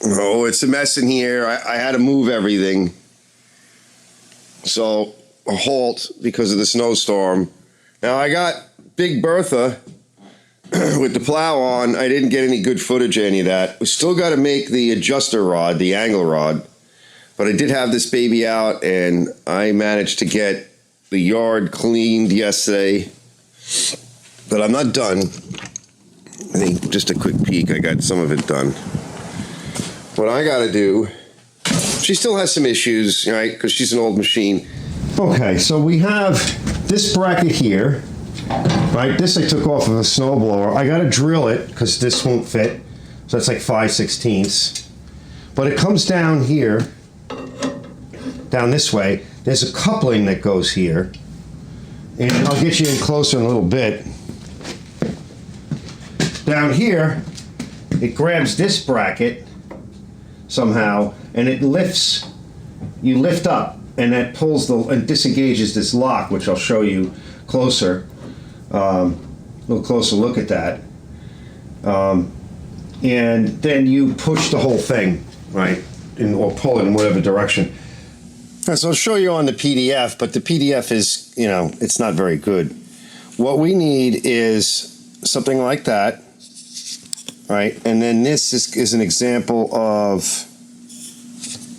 Oh, it's a mess in here. I had to move everything. So, a halt because of the snowstorm. Now, I got Big Bertha with the plow on. I didn't get any good footage of any of that. We still got to make the adjuster rod, the angle rod. But I did have this baby out, and I managed to get the yard cleaned yesterday. But I'm not done. I think just a quick peek, I got some of it done. What I got to do, she still has some issues, right, because she's an old machine. Okay, so we have this bracket here, right? This I took off of a snowblower. I got to drill it because this won't fit. So that's like 5/16. But it comes down here, down this way. There's a coupling that goes here. And I'll get you in closer in a little bit. Down here, it grabs this bracket somehow, and it lifts, you lift up, and that pulls and disengages this lock, which I'll show you closer, a little closer look at that. And then you push the whole thing, right, or pull it in whatever direction. So I'll show you on the PDF, but the PDF is, you know, it's not very good. What we need is something like that. Right, and then this is an example of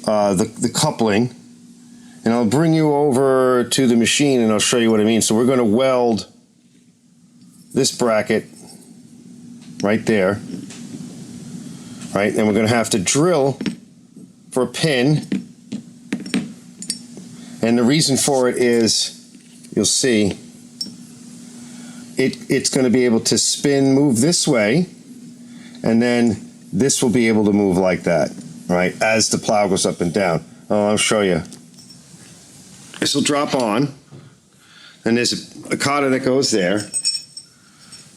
the coupling, and I'll bring you over to the machine and I'll show you what I mean. So we're going to weld this bracket right there, right, and we're going to have to drill for a pin, and the reason for it is, you'll see, it's going to be able to move this way. And then this will be able to move like that, right, as the plow goes up and down. Oh, I'll show you. This will drop on, and there's a cotter that goes there.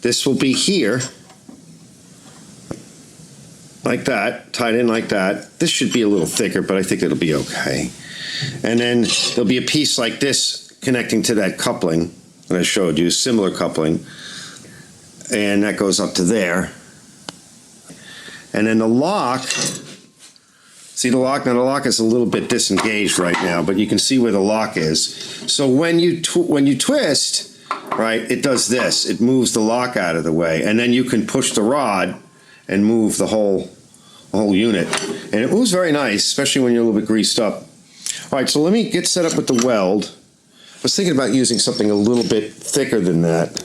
This will be here, like that, tied in like that. This should be a little thicker, but I think it'll be okay. And then there'll be a piece like this connecting to that coupling that I showed you, similar coupling, and that goes up to there. And then the lock, see the lock? Now the lock is a little bit disengaged right now, but you can see where the lock is. So when you twist, right, it does this. It moves the lock out of the way, and then you can push the rod and move the whole unit. And it moves very nice, especially when you're a little bit greased up. All right, so let me get set up with the weld. I was thinking about using something a little bit thicker than that.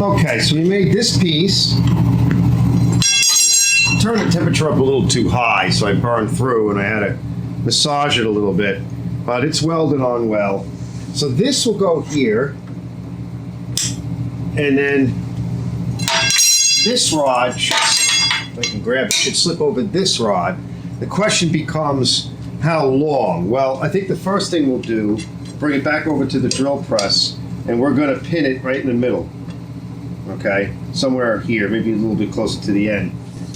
Okay, so we made this piece. Turned the temperature up a little too high, so I burned through, and I had to massage it a little bit, but it's welded on well. So this will go here, and then this rod, if I can grab it, should slip over this rod. The question becomes, how long? Well, I think the first thing we'll do, bring it back over to the drill press, and we're going to pin it right in the middle, okay? Somewhere here, maybe a little bit closer to the end.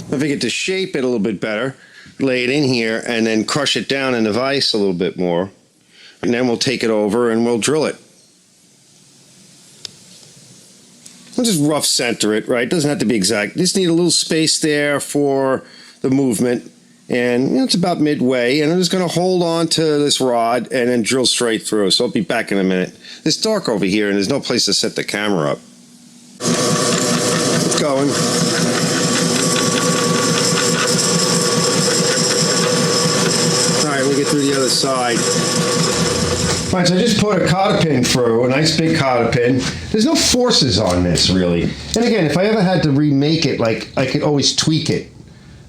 If I get to shape it a little bit better, lay it in here, and then crush it down in the vise a little bit more, and then we'll take it over and we'll drill it. We'll just rough center it, right? It doesn't have to be exact. Just need a little space there for the movement, and you know, it's about midway, and I'm just going to hold on to this rod and then drill straight through. So I'll be back in a minute. It's dark over here, and there's no place to set the camera up. It's going. Get through the other side. All right, so I just put a cotter pin through, a nice big cotter pin. There's no forces on this, really. And again, if I ever had to remake it, like, I could always tweak it.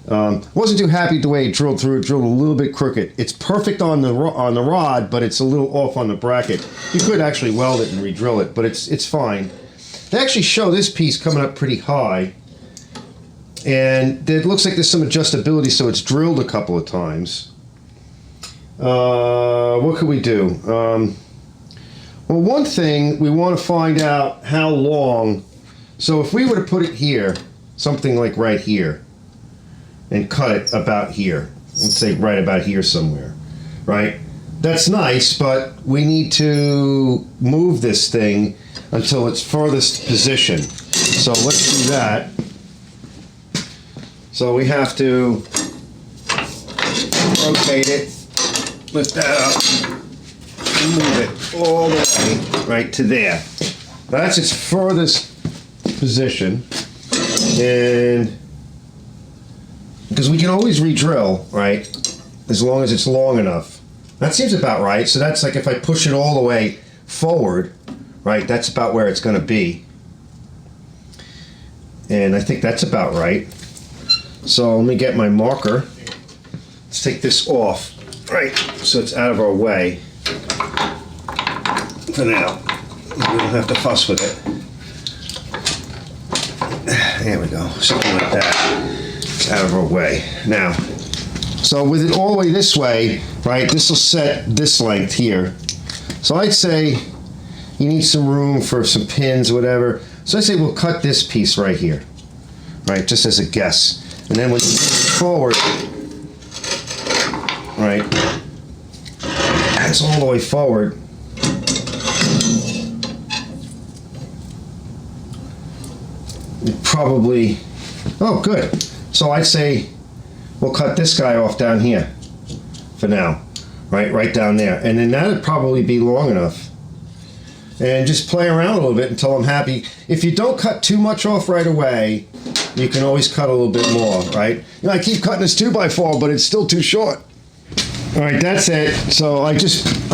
Wasn't too happy the way it drilled through. It drilled a little bit crooked. It's perfect on the rod, but it's a little off on the bracket. You could actually weld it and re-drill it, but it's fine. They actually show this piece coming up pretty high. And it looks like there's some adjustability, so it's drilled a couple of times. What could we do? Well, one thing, we want to find out how long. So if we were to put it here, something like right here, and cut it about here. Let's say right about here somewhere, right? That's nice, but we need to move this thing until its furthest position. So let's do that. So we have to rotate it, lift that up, and move it all the way right to there. That's its furthest position, and because we can always re-drill, right, as long as it's long enough. That seems about right. So that's like if I push it all the way forward, right, that's about where it's going to be. And I think that's about right. So let me get my marker. Let's take this off, right, so it's out of our way for now. We don't have to fuss with it. There we go, something like that. It's out of our way. Now, so with it all the way this way, right, this will set this length here. So I'd say you need some room for some pins, whatever. So I say we'll cut this piece right here, right, just as a guess. And then when you move forward, right, that's all the way forward. Probably, oh good. So I'd say we'll cut this guy off down here for now, right down there. And then that'd probably be long enough. And just play around a little bit until I'm happy. If you don't cut too much off right away, you can always cut a little bit more, right? You know, I keep cutting this 2x4, but it's still too short. All right, that's it. So I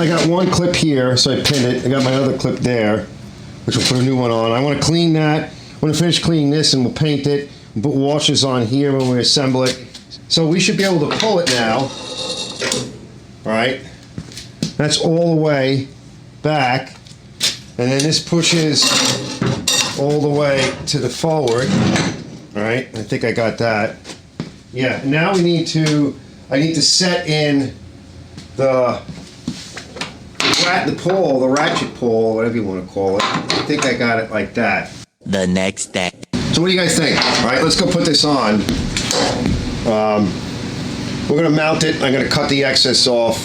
got one clip here, so I pinned it. I got my other clip there, which we'll put a new one on. I want to clean that. I'm going to finish cleaning this and we'll paint it and put washers on here when we assemble it. So we should be able to pull it now. All right. That's all the way back. And then this pushes all the way to the forward. All right, I think I got that. Yeah, now I need to set in the pole, the ratchet pole, whatever you want to call it. I think I got it like that. The next day. So what do you guys think? All right, let's go put this on. We're gonna mount it. I'm gonna cut the excess off.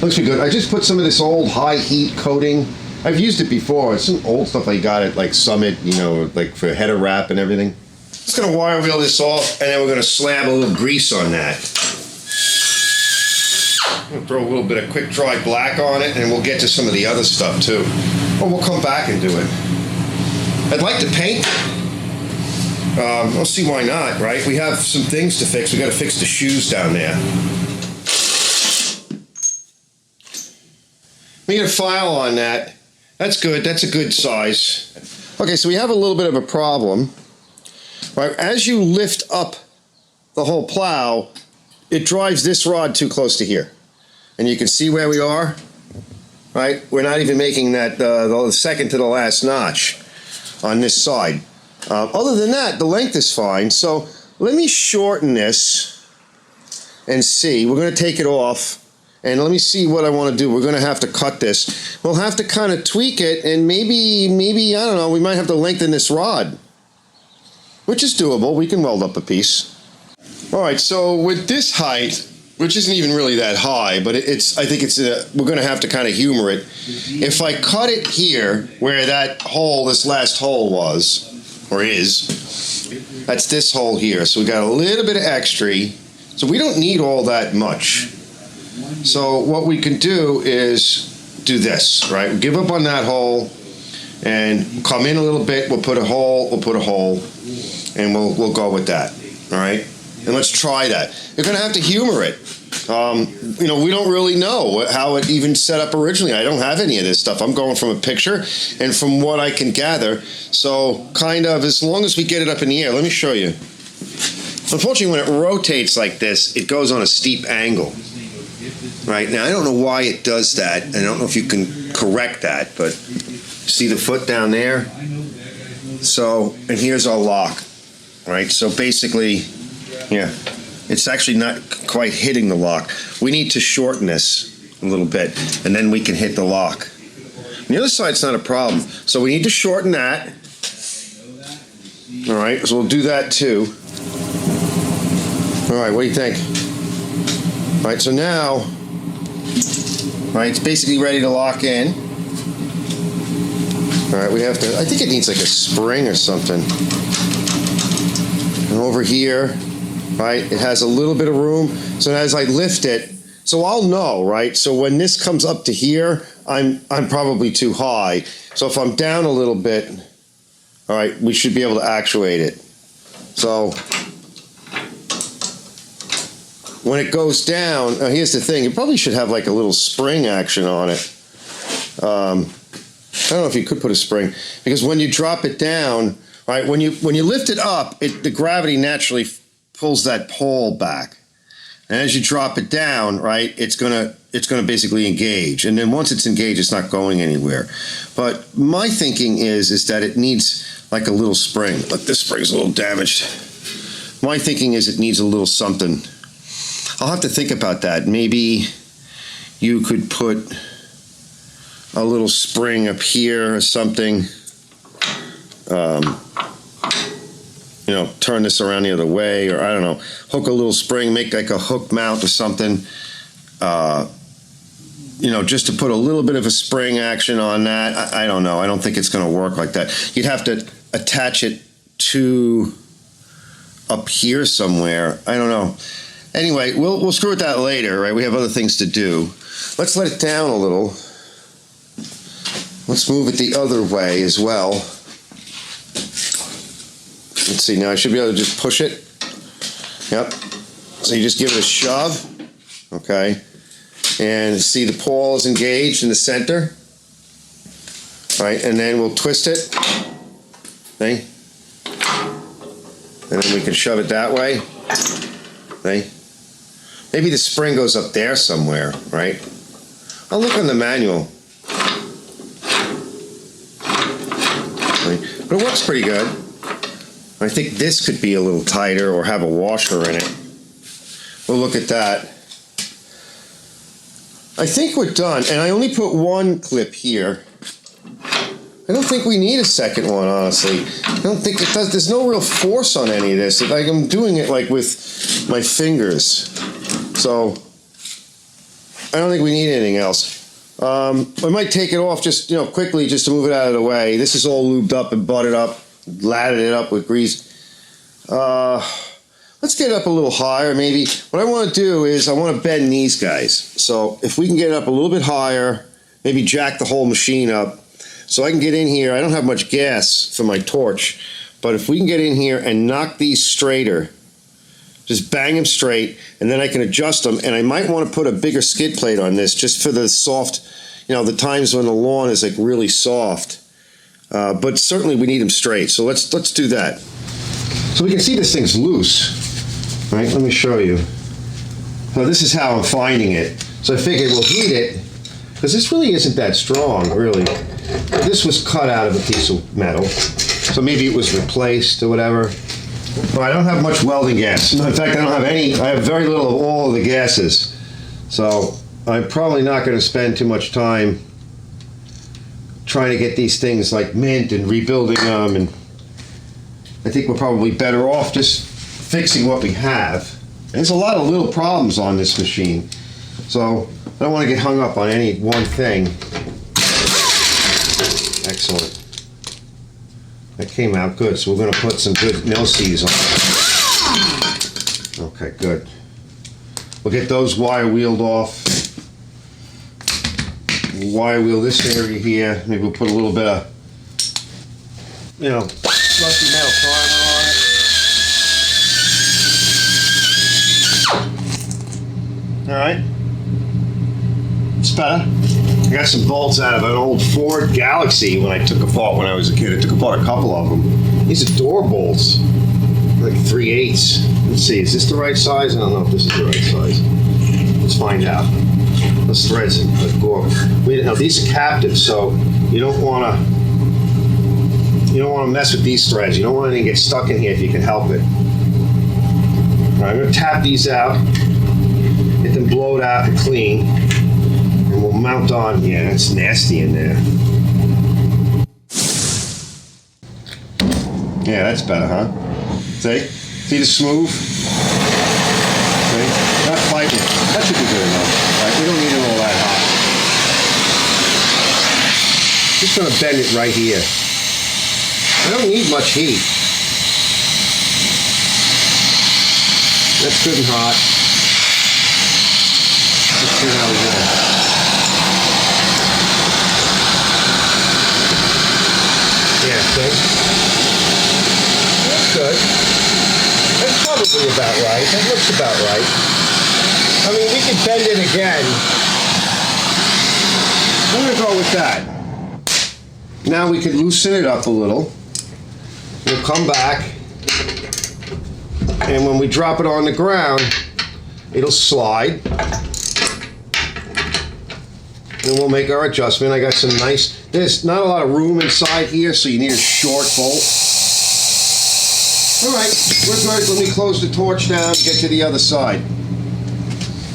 Looks pretty good. I just put some of this old high heat coating. I've used it before. It's some old stuff I got at like Summit, you know, like for header wrap and everything. Just gonna wire wheel this off, and then we're gonna slab a little grease on that. I'm gonna throw a little bit of quick dry black on it, and we'll get to some of the other stuff too. Or we'll come back and do it. I'd like to paint. I'll see why not, right? We have some things to fix. We gotta fix the shoes down there. We get a file on that. That's good. That's a good size. Okay, so we have a little bit of a problem. Right, as you lift up the whole plow, it drives this rod too close to here. And you can see where we are. Right? We're not even making that the second to the last notch on this side. Other than that, the length is fine. So let me shorten this and see. We're going to take it off. And let me see what I want to do. We're going to have to cut this. We'll have to kind of tweak it, and maybe, I don't know, we might have to lengthen this rod, which is doable. We can weld up a piece. All right, so with this height, which isn't even really that high, but I think we're going to have to kind of humor it. If I cut it here, where that hole, this last hole was, or is, that's this hole here. So we got a little bit of extra. So we don't need all that much. So what we can do is do this, right? We'll give up on that hole and come in a little bit. We'll put a hole, and we'll go with that, all right? And let's try that. You're gonna have to humor it. You know, we don't really know how it even set up originally. I don't have any of this stuff. I'm going from a picture and from what I can gather. So kind of, as long as we get it up in the air, let me show you. Unfortunately, when it rotates like this, it goes on a steep angle. Right, now I don't know why it does that. I don't know if you can correct that, but see the foot down there? So, and here's our lock, right? So basically, yeah, it's actually not quite hitting the lock. We need to shorten this a little bit, and then we can hit the lock. On the other side's not a problem. So we need to shorten that. All right, so we'll do that too. All right, what do you think? All right, so now, all right, it's basically ready to lock in. All right, we have to, I think it needs like a spring or something. And over here, right, it has a little bit of room. So as I lift it, so I'll know, right? So when this comes up to here, I'm probably too high. So if I'm down a little bit, all right, we should be able to actuate it. So when it goes down, here's the thing, it probably should have like a little spring action on it. I don't know if you could put a spring, because when you drop it down, right, when you lift it up, the gravity naturally pulls that pole back. And as you drop it down, right, it's gonna basically engage. And then once it's engaged, it's not going anywhere. But my thinking is that it needs like a little spring. Look, this spring's a little damaged. My thinking is it needs a little something. I'll have to think about that. Maybe you could put a little spring up here or something. You know, turn this around the other way, or I don't know, hook a little spring, make like a hook mount or something. You know, just to put a little bit of a spring action on that. I don't know. I don't think it's going to work like that. You'd have to attach it to up here somewhere. I don't know. Anyway, we'll screw with that later, right? We have other things to do. Let's let it down a little. Let's move it the other way as well. Let's see, now I should be able to just push it. Yep. So you just give it a shove. Okay. And see the pole is engaged in the center. All right, and then we'll twist it. See? And then we can shove it that way. See? Maybe the spring goes up there somewhere, right? I'll look on the manual. But it works pretty good. I think this could be a little tighter or have a washer in it. We'll look at that. I think we're done, and I only put one clip here. I don't think we need a second one, honestly. I don't think it does. There's no real force on any of this. Like, I'm doing it like with my fingers. So I don't think we need anything else. I might take it off just, quickly just to move it out of the way. This is all lubed up and buttered up, latted it up with grease. Let's get it up a little higher, maybe. What I want to do is I want to bend these guys. So if we can get it up a little bit higher, maybe jack the whole machine up, so I can get in here. I don't have much gas for my torch, but if we can get in here and knock these straighter, just bang them straight, and then I can adjust them. And I might want to put a bigger skid plate on this just for the soft, the times when the lawn is like really soft. But certainly we need them straight. So let's do that. So we can see this thing's loose, right? Let me show you. So this is how I'm finding it. So I figured we'll heat it, because this really isn't that strong, really. This was cut out of a piece of metal, so maybe it was replaced or whatever. Well, I don't have much welding gas. In fact, I don't have any. I have very little of all of the gases. So I'm probably not going to spend too much time trying to get these things like mint and rebuilding them. And I think we're probably better off just fixing what we have. And there's a lot of little problems on this machine. So I don't want to get hung up on any one thing. Excellent. That came out good, so we're going to put some good mill seeds on it. Okay, good. We'll get those wire wheeled off. Wire wheel this area here. Maybe we'll put a little bit of, rusty metal primer on it. All right. It's better. I got some bolts out of an old Ford Galaxy when I took apart when I was a kid. I took apart a couple of them. These are door bolts, like 3/8. Let's see, is this the right size? I don't know if this is the right size. Let's find out. Those threads go. Now these are captive, so you don't want to mess with these threads. You don't want anything to get stuck in here if you can help it. All right, I'm going to tap these out, get them blowed out and clean. And we'll mount on. Yeah, it's nasty in there. Yeah, that's better, huh? See the smooth? See? Not fighting it. That should be good enough. Right? We don't need it all that hot. Just gonna bend it right here. I don't need much heat. That's good and hot. Let's see how we go. Yeah, see? That's good. That's probably about right. That looks about right. I mean, we can bend it again. I'm gonna go with that. Now we can loosen it up a little. We'll come back, and when we drop it on the ground, it'll slide. And we'll make our adjustment. I got some nice, there's not a lot of room inside here, so you need a short bolt. All right, we're good. Let me close the torch down and get to the other side.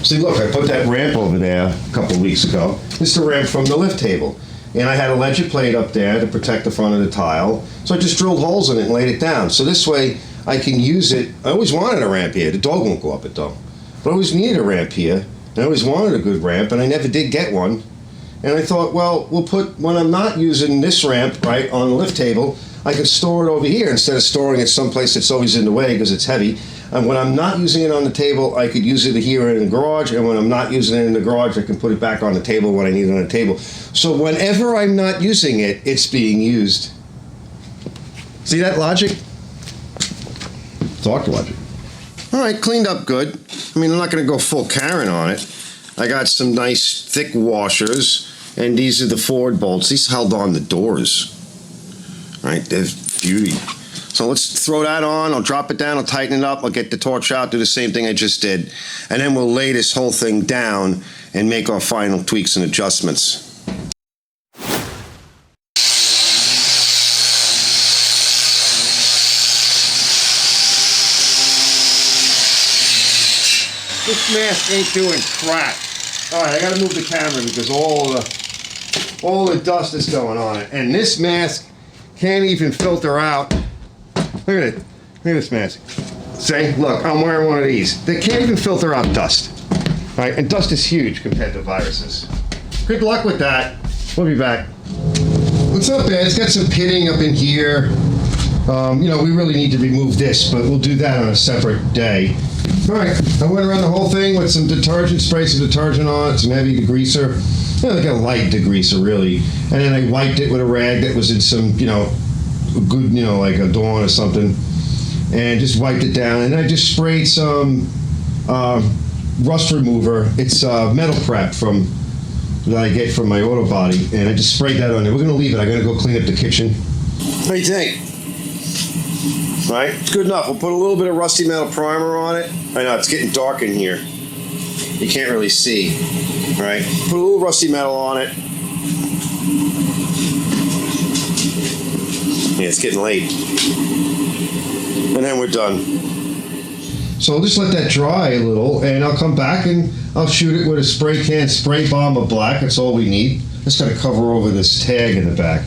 See, look, I put that ramp over there a couple weeks ago. This is the ramp from the lift table. And I had a ledger plate up there to protect the front of the tile. So I just drilled holes in it and laid it down. So this way I can use it. I always wanted a ramp here. The dog won't go up it though. But I always needed a ramp here. And I always wanted a good ramp, and I never did get one. And I thought, well, we'll put, when I'm not using this ramp, right, on the lift table, I can store it over here instead of storing it someplace that's always in the way because it's heavy. And when I'm not using it on the table, I could use it here in the garage. And when I'm not using it in the garage, I can put it back on the table when I need it on the table. So whenever I'm not using it, it's being used. See that logic? Talk logic. All right, cleaned up good. I mean, I'm not going to go full Karen on it. I got some nice thick washers, and these are the forward bolts. These held on the doors. Right, they're beauty. So let's throw that on. I'll drop it down. I'll tighten it up. I'll get the torch out. Do the same thing I just did, and then we'll lay this whole thing down and make our final tweaks and adjustments. This mask ain't doing crap. All right, I got to move the camera because all the dust is going on it, and this mask can't even filter out. Look at it. Look at this mask. See, look, I'm wearing one of these. They can't even filter out dust. All right, and dust is huge compared to viruses. Good luck with that. We'll be back. What's up, man? It's got some pitting up in here. You know, we really need to remove this, but we'll do that on a separate day. All right, I went around the whole thing with some detergent, sprayed some detergent on it, some heavy degreaser. Like a light degreaser, really. And then I wiped it with a rag that was in some, you know, good, you know, like a Dawn or something. And just wiped it down. And I just sprayed some rust remover. It's metal prep that I get from my auto body. And I just sprayed that on there. We're going to leave it. I got to go clean up the kitchen. What do you think? All right, it's good enough. We'll put a little bit of rusty metal primer on it. I know, it's getting dark in here. You can't really see. All right, put a little rusty metal on it. Yeah, it's getting late. And then we're done. So I'll just let that dry a little, and I'll come back and I'll shoot it with a spray can, spray bomb of black. That's all we need. Just got to cover over this tag in the back.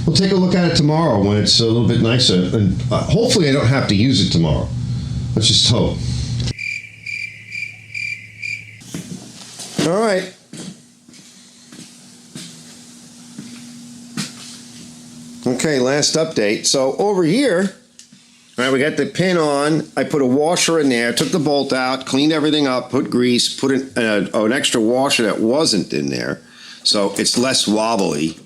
We'll take a look at it tomorrow when it's a little bit nicer, and hopefully I don't have to use it tomorrow. Let's just hope. All right. Okay, last update. So over here, all right, we got the pin on. I put a washer in there, took the bolt out, cleaned everything up, put grease, put an extra washer that wasn't in there, so it's less wobbly.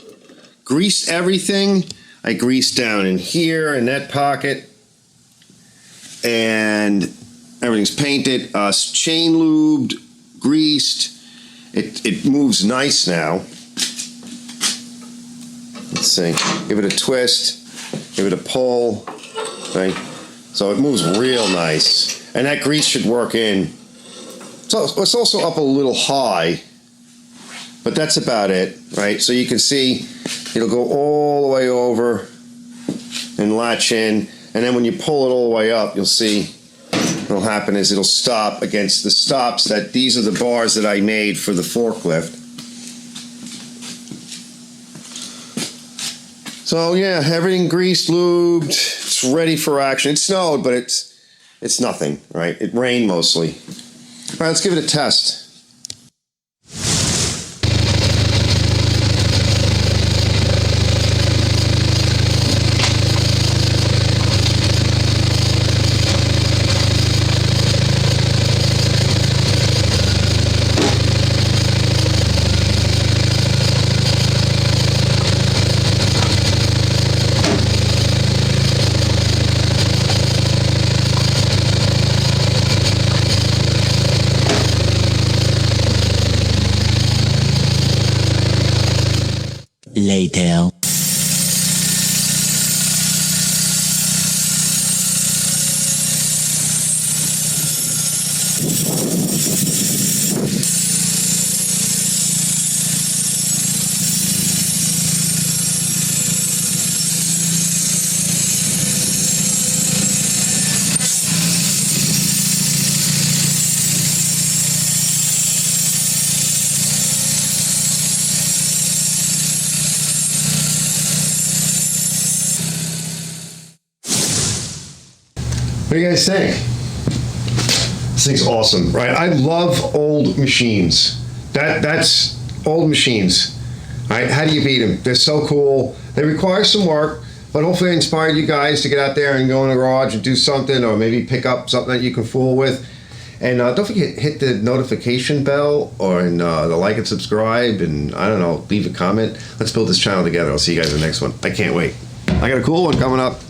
Greased everything. I greased down in here in that pocket, and everything's painted, chain lubed, greased. It moves nice now. Let's see. Give it a twist. Give it a pull. Okay. So it moves real nice, and that grease should work in. So it's also up a little high, but that's about it, right? So you can see it'll go all the way over and latch in, and then when you pull it all the way up, you'll see what'll happen is it'll stop against the stops. These are the bars that I made for the forklift. So yeah, everything greased, lubed, it's ready for action. It snowed, but it's nothing, right? It rained mostly. All right, let's give it a test. Later. What do you guys think? This thing's awesome, right? I love old machines. That's old machines, right? How do you beat them? They're so cool. They require some work, but hopefully I inspired you guys to get out there and go in the garage and do something, or maybe pick up something that you can fool with. And don't forget, hit the notification bell, or the like and subscribe, and I don't know, leave a comment. Let's build this channel together. I'll see you guys in the next one. I can't wait. I got a cool one coming up.